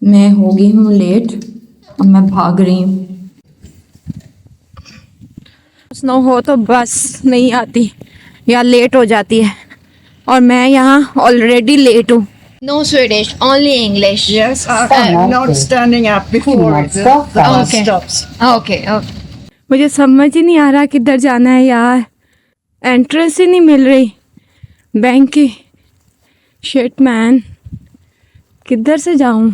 मैं हो गई हूँ लेट, अब मैं भाग रही हूँ। स्नो हो तो बस नहीं आती या लेट हो जाती है, और मैं यहाँ ऑलरेडी लेट हूँ। No Swedish, only English. Yes, I'm not standing up before the bus stops. Okay, okay. मुझे समझ ही नहीं आ रहा किधर जाना है यार, एंट्रेंस ही नहीं मिल रही बैंक की। शिट मैन, किधर से जाऊँ?